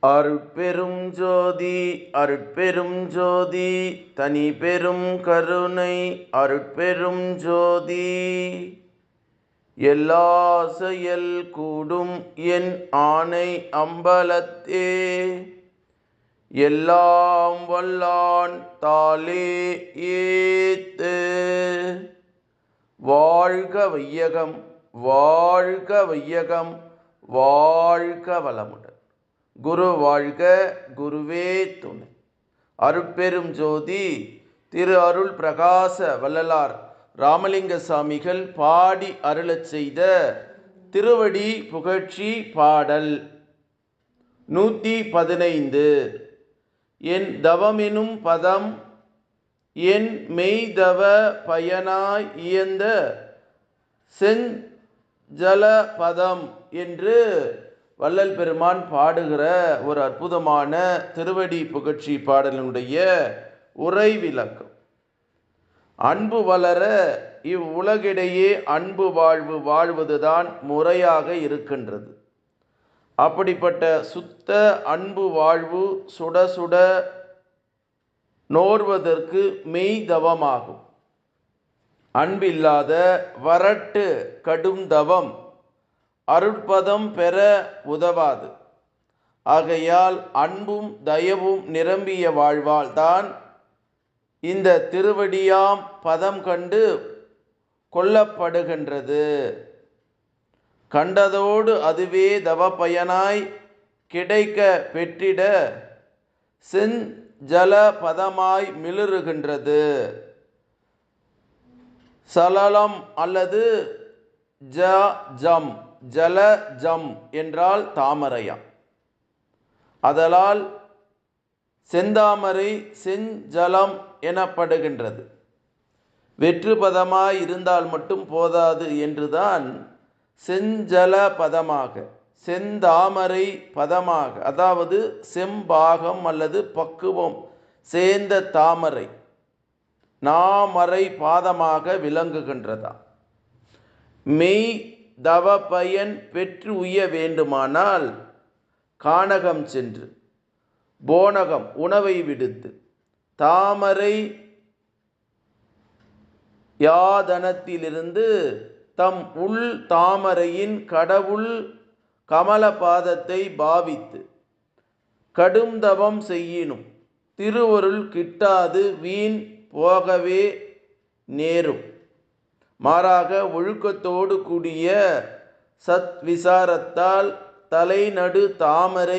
அருட்பெரும் ஜோதி அருட்பெரும் ஜோதி தனி பெரும் கருணை அருட்பெரும் ஜோதி. எல்லா செயல் கூடும் என் ஆணை அம்பலத்தே, எல்லாம் வல்லான் தாளே ஏத்து. வாழ்க வையகம் வாழ்க வையகம் வாழ்க வளமுடன். குரு வாழ்க குருவே துணை. அருட்பெரும் ஜோதி திரு அருள் பிரகாச வள்ளலார் ராமலிங்க சாமிகள் பாடி அருளச் செய்த திருவடி புகழ்ச்சி பாடல் 115. என் தவமெனும் பதம் என் மெய்தவ பயனாய் இயந்த செஞ்சல பதம் என்று வள்ளல் பெருமான் பாடுகிற ஒரு அற்புதமான திருவடி புகழ்ச்சி பாடலினுடைய உரை விளக்கம். அன்பு வளர இவ்வுலகிடையே அன்பு வாழ்வு வாழ்வதுதான் முறையாக இருக்கின்றது. அப்படிப்பட்ட சுத்த அன்பு வாழ்வு சுட சுட நோர்வதற்கு மெய்தவமாகும். அன்பில்லாத வரட்டு கடும் தவம் அருட்பதம் பெற உதவாது. ஆகையால் அன்பும் தயவும் நிரம்பிய வாழ்வால் தான் இந்த திருவடியாம் பதம் கண்டு கொள்ளப்படுகின்றது. கண்டதோடு அதுவே தவ பயனாய் கிடைக்க பெற்றிட செஞ்சல பதமாய் மிளிருகின்றது. சலலம் அல்லது ஜம் ஜலஜம் என்றால் தாமரையாம். அதலால் செந்தாமரை செஞ்சலம் எனப்படுகின்றது. வெற்று பதமாய் இருந்தால் மட்டும் போதாது என்றுதான் செஞ்சல பதமாக செந்தாமரை பதமாக, அதாவது செம்பாகம் அல்லது பக்குவம் சேர்ந்த தாமரை நாமரை பாதமாக விளங்குகின்றதா. மெய் தவ பயன் பெற்று உய்ய வேண்டுமானால் கானகம் சென்று போனகம் உணவை விடுத்து தாமரை யாதனத்திலிருந்து தம் உள் தாமரையின் கடவுள் கமல பாதத்தை பாவித்து கடும் தவம் செய்யினும் திருவருள் கிட்டாது வீண் போகவே நேரும். மாறாக ஒழுக்கத்தோடு கூடிய சத் விசாரத்தால் தலைநடு தாமரை